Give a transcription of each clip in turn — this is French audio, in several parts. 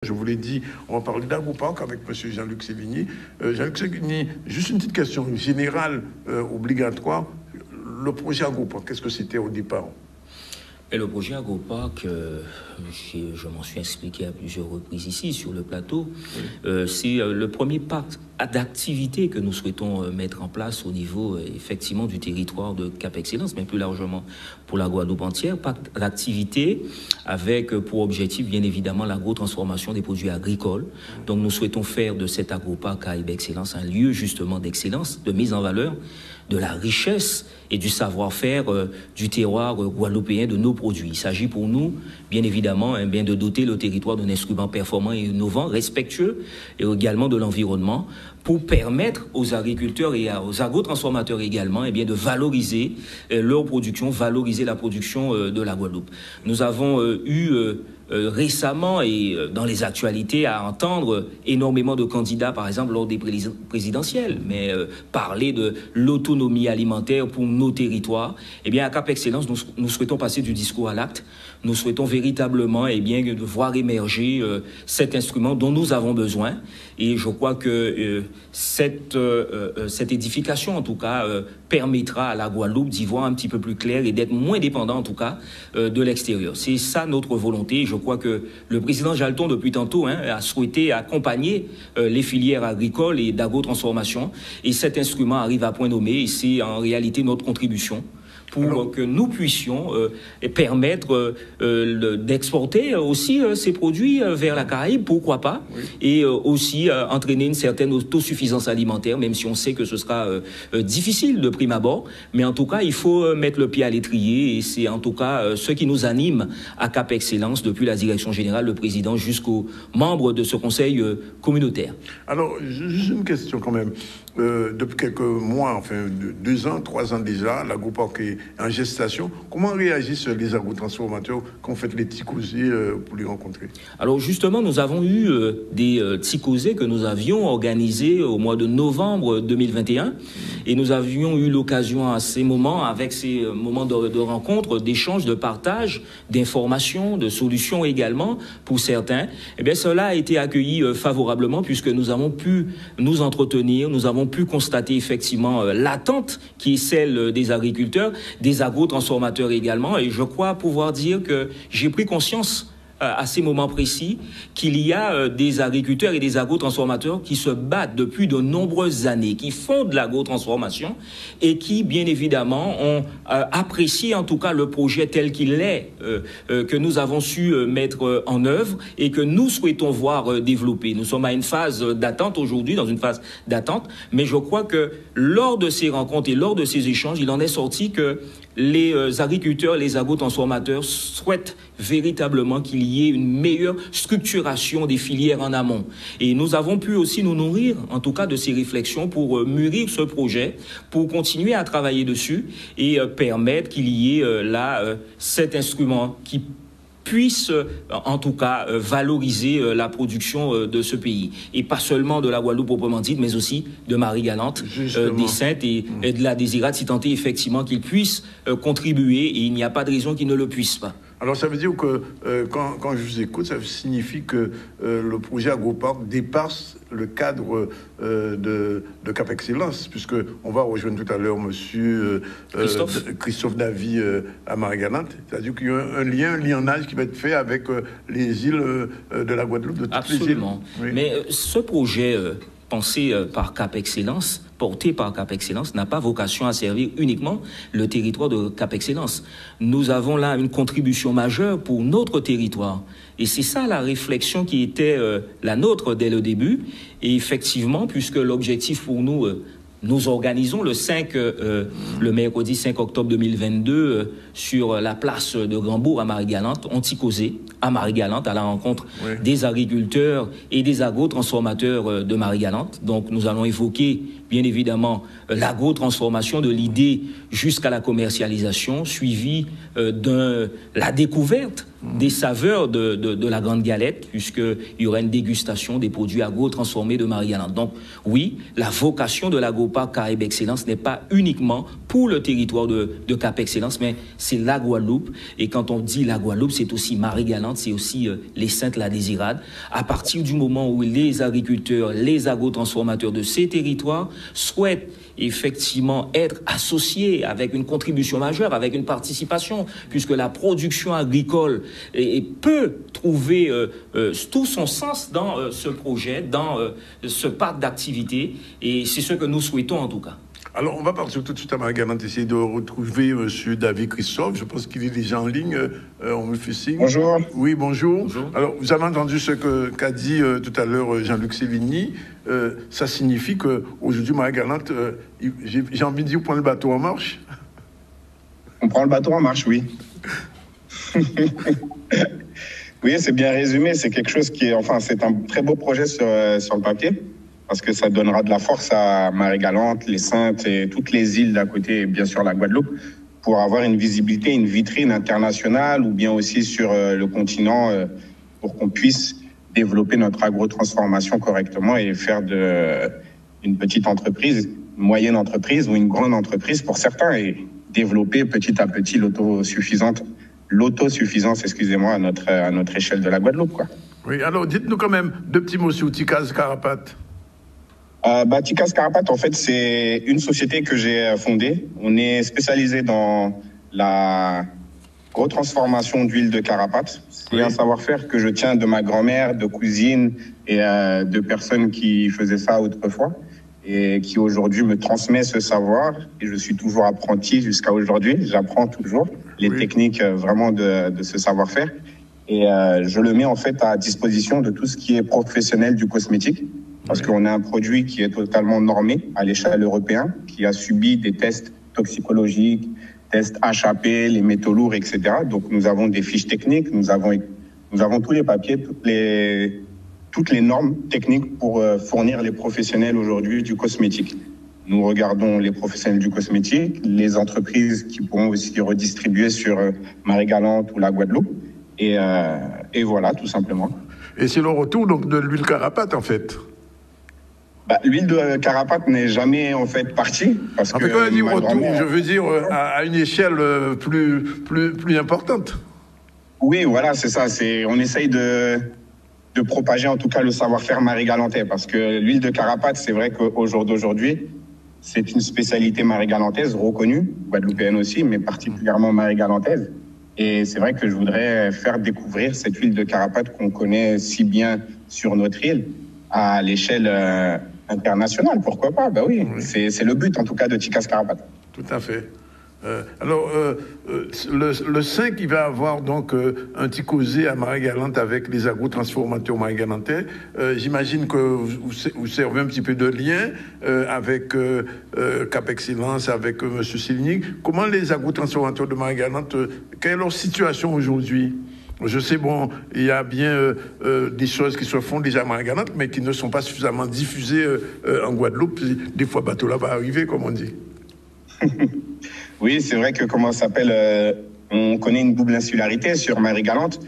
Je vous l'ai dit, on va parler d'Agroparc avec M. Jean-Luc Sévigny. Jean-Luc Sévigny, juste une petite question générale, obligatoire. Le projet Agroparc, qu'est-ce que c'était au départ? Et le projet Agroparc, je m'en suis expliqué à plusieurs reprises ici sur le plateau, c'est le premier parc d'activité que nous souhaitons mettre en place au niveau effectivement du territoire de Cap Excellence, mais plus largement pour la Guadeloupe entière. Parc d'activité avec pour objectif bien évidemment l'agro-transformation des produits agricoles. Donc nous souhaitons faire de cet Agroparc Caraïbes Excellence un lieu justement d'excellence, de mise en valeur de la richesse et du savoir-faire du terroir guadeloupéen de nos produits. Il s'agit pour nous, bien évidemment, de doter le territoire d'un instrument performant et innovant, respectueux et également de l'environnement, pour permettre aux agriculteurs et aux agro-transformateurs également de valoriser leur production, valoriser la production de la Guadeloupe. Nous avons eu récemment et dans les actualités à entendre énormément de candidats, par exemple lors des présidentielles, mais parler de l'autonomie alimentaire pour nos territoires. À Cap Excellence, nous souhaitons passer du discours à l'acte. Nous souhaitons véritablement de voir émerger cet instrument dont nous avons besoin. Et je crois que cette édification, en tout cas, permettra à la Guadeloupe d'y voir un petit peu plus clair et d'être moins dépendant, en tout cas, de l'extérieur. C'est ça notre volonté. Je crois que le président Jalton, depuis tantôt, a souhaité accompagner les filières agricoles et d'agro-transformation. Et cet instrument arrive à point nommé et c'est en réalité notre contribution pour que nous puissions permettre d'exporter aussi ces produits vers la Caraïbe, pourquoi pas, et aussi entraîner une certaine autosuffisance alimentaire, même si on sait que ce sera difficile de prime abord, mais en tout cas, il faut mettre le pied à l'étrier, et c'est en tout cas ce qui nous anime à Cap Excellence, depuis la direction générale, le président, jusqu'aux membres de ce conseil communautaire. Alors, juste une question quand même. Depuis quelques mois, enfin 2 ans, 3 ans déjà, l'Agroparc est en gestation. Comment réagissent les agro-transformateurs quand on fait les ticosés pour les rencontrer? Alors justement, nous avons eu des ticosés que nous avions organisés au mois de novembre 2021 et nous avions eu l'occasion à ces moments, avec ces moments de rencontre, d'échange, de partage, d'informations, de solutions également pour certains. Cela a été accueilli favorablement puisque nous avons pu nous entretenir, nous avons pu constater effectivement l'attente qui est celle des agriculteurs, des agro-transformateurs également. Et je crois pouvoir dire que j'ai pris conscience à ces moments précis qu'il y a des agriculteurs et des agro-transformateurs qui se battent depuis de nombreuses années, qui font de l'agro-transformation et qui, bien évidemment, ont apprécié en tout cas le projet tel qu'il est, que nous avons su mettre en œuvre et que nous souhaitons voir développer. Nous sommes à une phase d'attente aujourd'hui, dans une phase d'attente, mais je crois que lors de ces rencontres et lors de ces échanges, il en est sorti que les agriculteurs, les agro-transformateurs souhaitent véritablement qu'il y ait une meilleure structuration des filières en amont. Et nous avons pu aussi nous nourrir, en tout cas, de ces réflexions pour mûrir ce projet, pour continuer à travailler dessus et permettre qu'il y ait cet instrument qui puisse, en tout cas, valoriser la production de ce pays. Et pas seulement de la Guadeloupe proprement dite, mais aussi de Marie-Galante, des Saintes et de la Désirade, si tant est effectivement qu'ils puissent contribuer, et il n'y a pas de raison qu'ils ne le puissent pas. Alors ça veut dire que quand je vous écoute, ça signifie que le projet Agroparc dépasse le cadre de Cap Excellence, puisque on va rejoindre tout à l'heure monsieur Christophe Davy à Marie-Galante. C'est-à-dire qu'il y a un lionnage qui va être fait avec les îles de la Guadeloupe, de toutes Absolument. les îles. Oui. Mais ce projet pensé par Cap Excellence, porté par Cap Excellence, n'a pas vocation à servir uniquement le territoire de Cap Excellence. Nous avons là une contribution majeure pour notre territoire. Et c'est ça la réflexion qui était la nôtre dès le début. Et effectivement, puisque l'objectif pour nous, nous organisons le mercredi 5 octobre 2022 sur la place de Grandbourg à Marie-Galante, on t'y causait à Marie-Galante à la rencontre des agriculteurs et des agro-transformateurs de Marie-Galante. Donc nous allons évoquer bien évidemment l'agro-transformation de l'idée jusqu'à la commercialisation, suivie de la découverte des saveurs de la Grande Galette, puisqu'il y aura une dégustation des produits agro-transformés de Marie-Galante. Donc oui, la vocation de l'Agroparc Caraïbes Excellence n'est pas uniquement pour le territoire de Cap Excellence, mais c'est c'est la Guadeloupe. Et quand on dit la Guadeloupe, c'est aussi Marie-Galante, c'est aussi les Saintes-la-Désirade. À partir du moment où les agriculteurs, les agrotransformateurs de ces territoires souhaitent effectivement être associés avec une contribution majeure, avec une participation, puisque la production agricole peut trouver tout son sens dans ce projet, dans ce parc d'activités, et c'est ce que nous souhaitons en tout cas. Alors, on va partir tout de suite à Marie-Galante, essayer de retrouver M. David Christophe. Je pense qu'il est déjà en ligne. On me fait signe. Bonjour. Oui, bonjour. Bonjour. Alors, vous avez entendu ce qu'a dit tout à l'heure Jean-Luc Sévigny. Ça signifie qu'aujourd'hui, Marie-Galante, j'ai envie de dire, prend le bateau en marche. On prend le bateau en marche, oui. Oui, c'est bien résumé. C'est quelque chose qui est, c'est un très beau projet sur le papier, parce que ça donnera de la force à Marie-Galante, les Saintes et toutes les îles d'à côté, et bien sûr la Guadeloupe, pour avoir une visibilité, une vitrine internationale, ou bien aussi sur le continent, pour qu'on puisse développer notre agrotransformation correctement et faire une petite entreprise, une moyenne entreprise ou une grande entreprise pour certains, et développer petit à petit l'autosuffisance, excusez-moi, à notre échelle de la Guadeloupe, quoi. Oui, alors dites-nous quand même 2 petits mots sur Tikaz Carapat. Tikaz Carapat, en fait, c'est une société que j'ai fondée. On est spécialisé dans la retransformation d'huile de carapace. C'est un savoir-faire que je tiens de ma grand-mère, de cousine et de personnes qui faisaient ça autrefois et qui aujourd'hui me transmet ce savoir. Et je suis toujours apprenti jusqu'à aujourd'hui. J'apprends toujours les techniques vraiment de ce savoir-faire. Et je le mets en fait à disposition de tout ce qui est professionnel du cosmétique. Parce qu'on a un produit qui est totalement normé à l'échelle européenne, qui a subi des tests toxicologiques, tests HAP, les métaux lourds, etc. Donc nous avons des fiches techniques, nous avons tous les papiers, toutes les normes techniques pour fournir les professionnels aujourd'hui du cosmétique. Nous regardons les professionnels du cosmétique, les entreprises qui pourront aussi redistribuer sur Marie-Galante ou la Guadeloupe. Et voilà, tout simplement. Et c'est le retour donc de l'huile Carapat, en fait. L'huile de Carapat n'est jamais en fait partie. Parce que quand on dit retour, je veux dire à une échelle plus importante. Oui, voilà, c'est ça. On essaye de propager en tout cas le savoir-faire marie-galantais, parce que l'huile de Carapat, c'est vrai qu'au jour d'aujourd'hui, c'est une spécialité marie-galantaise reconnue, guadeloupéenne aussi, mais particulièrement marie-galantaise. Et c'est vrai que je voudrais faire découvrir cette huile de Carapat qu'on connaît si bien sur notre île à l'échelle internationale, pourquoi pas? Oui. C'est le but en tout cas de Tikaz Carapat. Tout à fait. Alors, le 5, il va avoir donc un petit causé à Marie-Galante avec les agrotransformateurs marie-galantais. J'imagine que vous servez un petit peu de lien avec Cap Excellence, avec M. Sévigny. Comment les agrotransformateurs de Marie-Galante, quelle est leur situation aujourd'hui? Je sais, il y a bien des choses qui se font déjà à Marie-Galante, mais qui ne sont pas suffisamment diffusées en Guadeloupe. Des fois, bateau là va arriver, comme on dit. Oui, c'est vrai que, on connaît une double insularité sur Marie-Galante,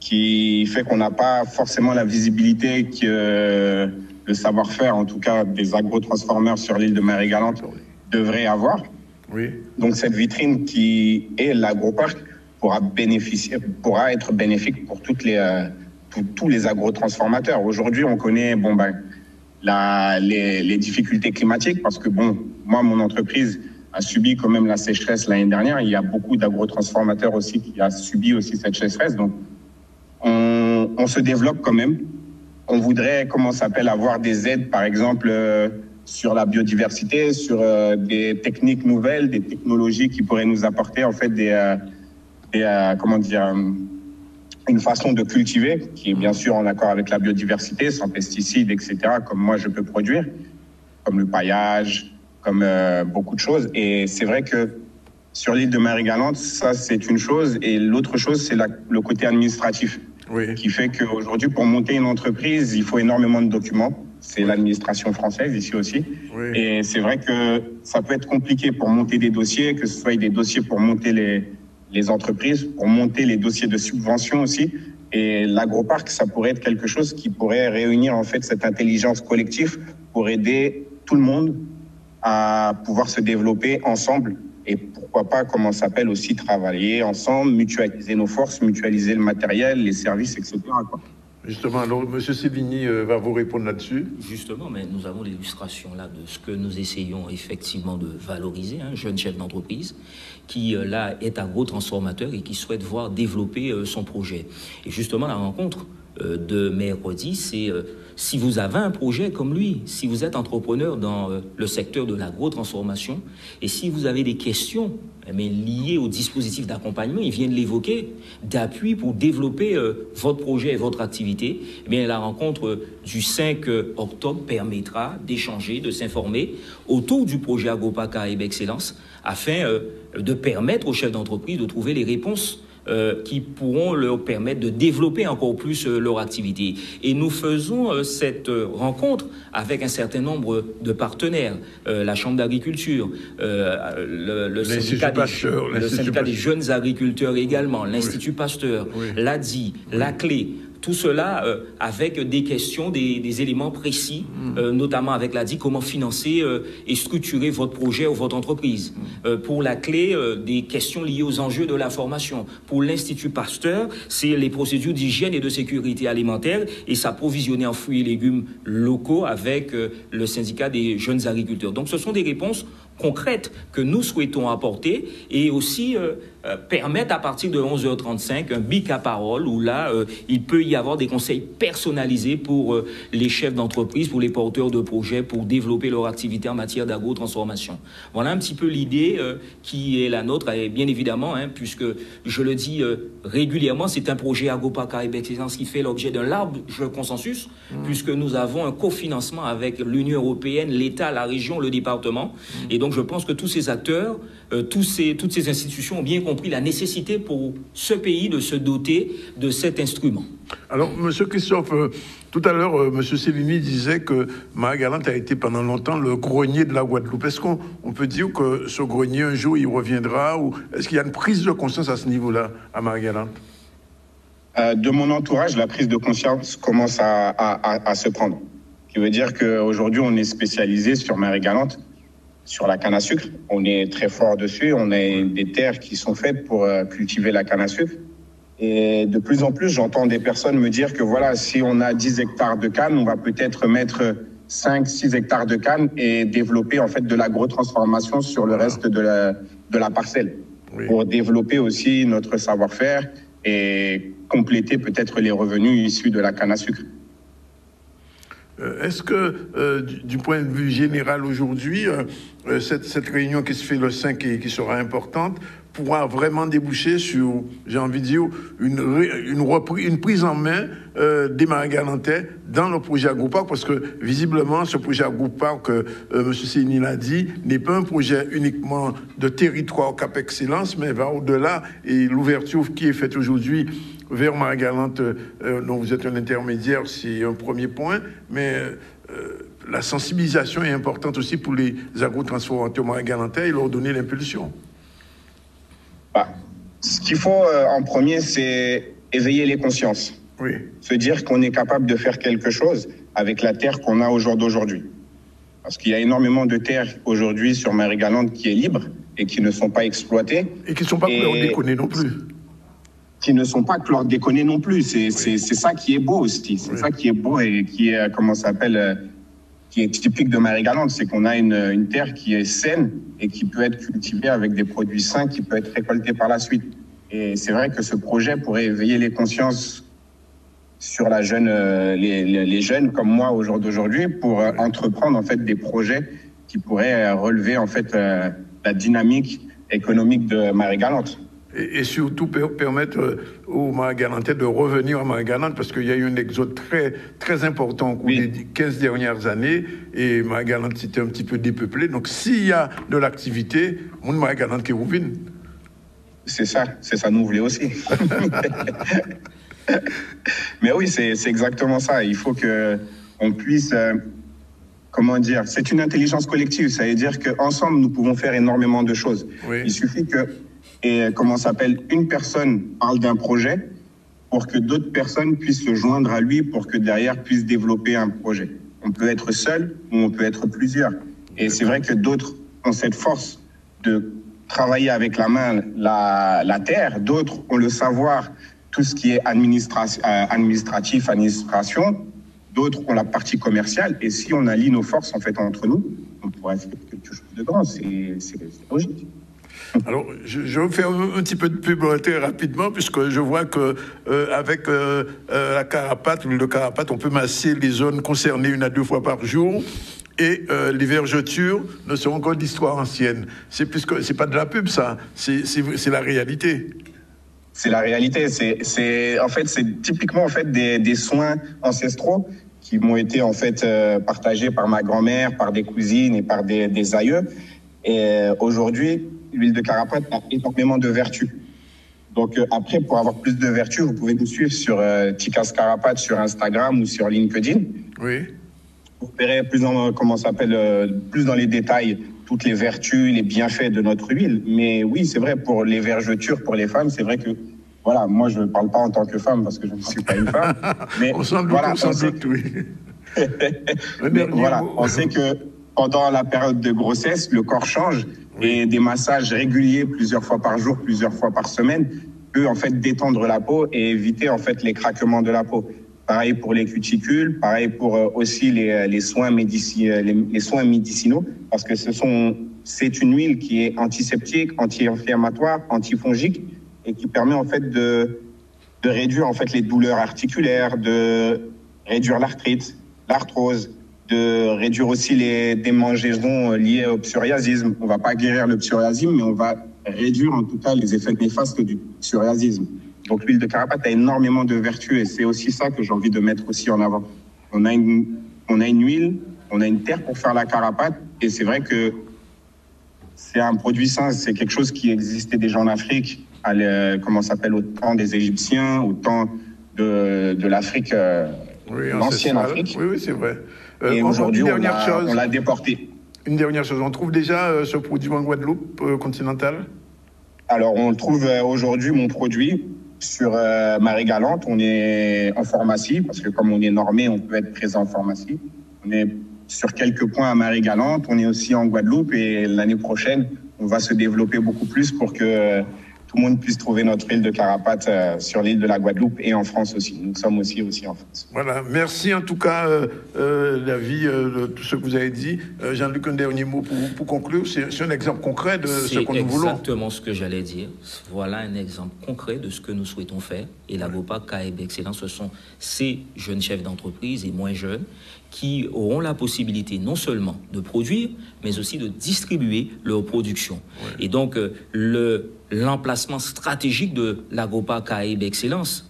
qui fait qu'on n'a pas forcément la visibilité que le savoir-faire, en tout cas des agrotransformeurs sur l'île de Marie-Galante, devrait avoir. Oui. Donc cette vitrine qui est l'agroparc pourra être bénéfique pour tous les agrotransformateurs. Aujourd'hui, on connaît les difficultés climatiques, parce que moi, mon entreprise a subi quand même la sécheresse l'année dernière. Il y a beaucoup d'agrotransformateurs aussi qui a subi aussi cette sécheresse. Donc, on se développe quand même. On voudrait, avoir des aides, par exemple, sur la biodiversité, sur des techniques nouvelles, des technologies qui pourraient nous apporter en fait une façon de cultiver qui est bien sûr en accord avec la biodiversité, sans pesticides, etc., comme moi je peux produire, comme le paillage, comme beaucoup de choses. Et c'est vrai que sur l'île de Marie-Galante, ça c'est une chose, et l'autre chose c'est le côté administratif, qui fait qu'aujourd'hui pour monter une entreprise, il faut énormément de documents. C'est l'administration française ici aussi. Et c'est vrai que ça peut être compliqué pour monter des dossiers, que ce soit des dossiers pour monter les entreprises, pour monter les dossiers de subvention aussi. Et l'agroparc, ça pourrait être quelque chose qui pourrait réunir en fait cette intelligence collective pour aider tout le monde à pouvoir se développer ensemble et pourquoi pas, comment ça s'appelle, aussi travailler ensemble, mutualiser nos forces, mutualiser le matériel, les services, etc., quoi. Justement, alors, M. Sévigny va vous répondre là-dessus. Justement, mais nous avons l'illustration là de ce que nous essayons effectivement de valoriser, un jeune chef d'entreprise qui là est agro-transformateur et qui souhaite voir développer son projet. Et justement, la rencontre de mercredi, c'est si vous avez un projet comme lui, si vous êtes entrepreneur dans le secteur de l'agro-transformation et si vous avez des questions mais liées au dispositif d'accompagnement, il vient de l'évoquer, d'appui pour développer votre projet et votre activité, eh bien, la rencontre du 5 octobre permettra d'échanger, de s'informer autour du projet Agropark Caraïbes Excellence afin de permettre aux chefs d'entreprise de trouver les réponses qui pourront leur permettre de développer encore plus leur activité. Et nous faisons cette rencontre avec un certain nombre de partenaires, la Chambre d'agriculture, le syndicat des jeunes agriculteurs également, l'Institut Pasteur, l'ADI, la Clé. Tout cela avec des questions, des éléments précis, notamment avec l'ADI, comment financer et structurer votre projet ou votre entreprise. Pour la Clé, des questions liées aux enjeux de la formation. Pour l'Institut Pasteur, c'est les procédures d'hygiène et de sécurité alimentaire et s'approvisionner en fruits et légumes locaux avec le syndicat des jeunes agriculteurs. Donc ce sont des réponses concrètes que nous souhaitons apporter et aussi permettre à partir de 11h35 un bic à parole où là, il peut y avoir des conseils personnalisés pour les chefs d'entreprise, pour les porteurs de projets, pour développer leur activité en matière d'agro-transformation. Voilà un petit peu l'idée qui est la nôtre, et bien évidemment, puisque je le dis régulièrement, c'est un projet Agropark Caraïbes Excellence qui fait l'objet d'un large consensus, puisque nous avons un cofinancement avec l'Union européenne, l'État, la région, le département, et donc je pense que tous ces acteurs, toutes ces institutions ont bien compris la nécessité pour ce pays de se doter de cet instrument. Alors, M. Christophe, tout à l'heure, M. Sévigny disait que Marie-Galante a été pendant longtemps le grenier de la Guadeloupe. Est-ce qu'on peut dire que ce grenier, un jour, il reviendra ou est-ce qu'il y a une prise de conscience à ce niveau-là, à Marie-Galante? De mon entourage, la prise de conscience commence à se prendre. Ce qui veut dire qu'aujourd'hui, on est spécialisé sur Marie-Galante, sur la canne à sucre. On est très fort dessus. On a des terres qui sont faites pour cultiver la canne à sucre. Et de plus en plus, j'entends des personnes me dire que voilà, si on a 10 hectares de canne, on va peut-être mettre 5-6 hectares de canne et développer en fait de l'agro-transformation sur le reste de la parcelle. Oui. Pour développer aussi notre savoir-faire et compléter peut-être les revenus issus de la canne à sucre. Est-ce que, du point de vue général aujourd'hui, cette réunion qui se fait le 5 et qui sera importante, pourra vraiment déboucher sur, j'ai envie de dire, une prise en main des Marie-Galantais dans le projet Agropark, parce que visiblement, ce projet Agropark, M. Sévigny l'a dit, n'est pas un projet uniquement de territoire Cap Excellence, mais va au-delà, et l'ouverture qui est faite aujourd'hui vers Marie-Galante, dont vous êtes un intermédiaire, c'est un premier point, mais la sensibilisation est importante aussi pour les agro-transformateurs Marie-Galantais et leur donner l'impulsion. Ce qu'il faut en premier, c'est éveiller les consciences. Oui. Se dire qu'on est capable de faire quelque chose avec la terre qu'on a au jour d'aujourd'hui. Parce qu'il y a énormément de terres aujourd'hui sur Marie-Galante qui est libre et qui ne sont pas exploitées. Et qui ne sont pas chlordéconnées non plus. Qui ne sont pas chlordéconnées non plus. C'est ça qui est beau aussi. C'est ça qui est beau et qui est, qui est typique de Marie-Galante, c'est qu'on a une terre qui est saine et qui peut être cultivée avec des produits sains, qui peut être récoltée par la suite. Et c'est vrai que ce projet pourrait éveiller les consciences sur les jeunes comme moi au jour d'aujourd'hui pour entreprendre en fait des projets qui pourraient relever en fait la dynamique économique de Marie-Galante. Et surtout permettre aux Marie-Galantais de revenir à Marie-Galante, parce qu'il y a eu un exode très, très important au cours des 15 dernières années, et Marie-Galante s'était un petit peu dépeuplée. Donc s'il y a de l'activité, mon Marie-Galante qui revient. C'est ça, nous voulons aussi. Mais oui, c'est exactement ça. Il faut qu'on puisse, comment dire, c'est une intelligence collective. Ça veut dire qu'ensemble, nous pouvons faire énormément de choses. Oui. Il suffit une personne parle d'un projet pour que d'autres personnes puissent se joindre à lui pour que derrière puissent développer un projet. On peut être seul ou on peut être plusieurs. Et c'est vrai que d'autres ont cette force de travailler avec la main la terre, d'autres ont le savoir, tout ce qui est administratif, administration, d'autres ont la partie commerciale. Et si on allie nos forces en fait entre nous, on pourrait faire quelque chose de grand. C'est logique. Alors, je vais faire un petit peu de pub très rapidement, puisque je vois que avec la carapate, l'huile de carapate, on peut masser les zones concernées 1 à 2 fois par jour. Et les vergetures ne seront que d'histoire ancienne. C'est pas de la pub, ça. C'est la réalité. C'est la réalité. C'est typiquement en fait des soins ancestraux qui m'ont été en fait partagés par ma grand-mère, par des cousines et par des aïeux. Et aujourd'hui, l'huile de carapate a énormément de vertus. Donc après, pour avoir plus de vertus, vous pouvez nous suivre sur Tikas Carapate sur Instagram ou sur LinkedIn. Oui. Vous verrez plus dans les détails toutes les vertus, les bienfaits de notre huile. Mais oui, c'est vrai, pour les vergetures, pour les femmes, c'est vrai que, voilà, moi je ne parle pas en tant que femme parce que je ne suis pas une femme. Mais on s'en doute, voilà, oui. Mais voilà, on sait que pendant la période de grossesse, le corps change et des massages réguliers plusieurs fois par jour, plusieurs fois par semaine peut en fait détendre la peau et éviter en fait les craquements de la peau. Pareil pour les cuticules, pareil pour aussi les soins médicinaux, parce que c'est une huile qui est antiseptique, anti-inflammatoire, antifongique et qui permet en fait de réduire en fait les douleurs articulaires, de réduire l'arthrite, l'arthrose, de réduire aussi les démangeaisons liées au psoriasisme. On va pas guérir le psoriasisme, mais on va réduire en tout cas les effets néfastes du psoriasisme. Donc l'huile de carapate a énormément de vertus et c'est aussi ça que j'ai envie de mettre aussi en avant. On a une huile, on a une terre pour faire la carapate et c'est vrai que c'est un produit sain, c'est quelque chose qui existait déjà en Afrique, au temps des Égyptiens, au temps de l'Afrique, l'ancienne Afrique. Oui, c'est vrai. Et aujourd'hui, on l'a déporté. Une dernière chose, on trouve déjà ce produit en Guadeloupe continentale? Alors, on trouve aujourd'hui mon produit sur Marie-Galante. On est en pharmacie, parce que comme on est normé, on peut être présent en pharmacie. On est sur quelques points à Marie-Galante. On est aussi en Guadeloupe et l'année prochaine, on va se développer beaucoup plus pour que tout le monde puisse trouver notre huile de carapate sur l'île de la Guadeloupe et en France aussi. Nous sommes aussi en France. Voilà, merci en tout cas, David, de tout ce que vous avez dit. Jean-Luc, un dernier mot pour conclure. C'est un exemple concret de ce que nous voulons. C'est exactement ce que j'allais dire. Voilà un exemple concret de ce que nous souhaitons faire. Et la GOPAC KAEB Excellence, ce sont ces jeunes chefs d'entreprise et moins jeunes qui auront la possibilité non seulement de produire, mais aussi de distribuer leur production. Ouais. Et donc, l'emplacement stratégique de la GOPAC KAEB Excellence,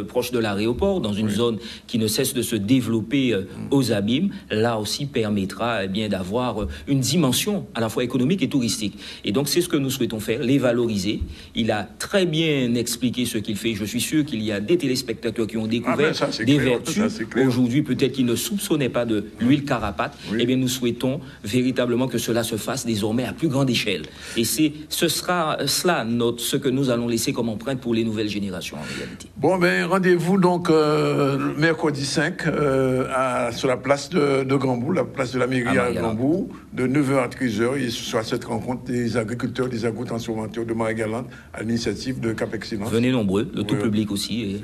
proche de l'aéroport, dans une zone qui ne cesse de se développer aux abîmes, là aussi permettra d'avoir une dimension à la fois économique et touristique. Et donc c'est ce que nous souhaitons faire, les valoriser. Il a très bien expliqué ce qu'il fait. Je suis sûr qu'il y a des téléspectateurs qui ont découvert des vertus. Aujourd'hui, peut-être qu'ils ne soupçonnaient pas de l'huile carapate. Eh bien, nous souhaitons véritablement que cela se fasse désormais à plus grande échelle. Et ce sera cela ce que nous allons laisser comme empreinte pour les nouvelles générations en réalité. Bon, rendez-vous donc mercredi 5 sur la place de Grandbourg, la place de la mairie à Grandbourg, de 9h à 13h. Et ce sera cette rencontre des agriculteurs, des agrotransformateurs de Marie-Galante à l'initiative de Cap Excellence. Venez nombreux, le tout public aussi.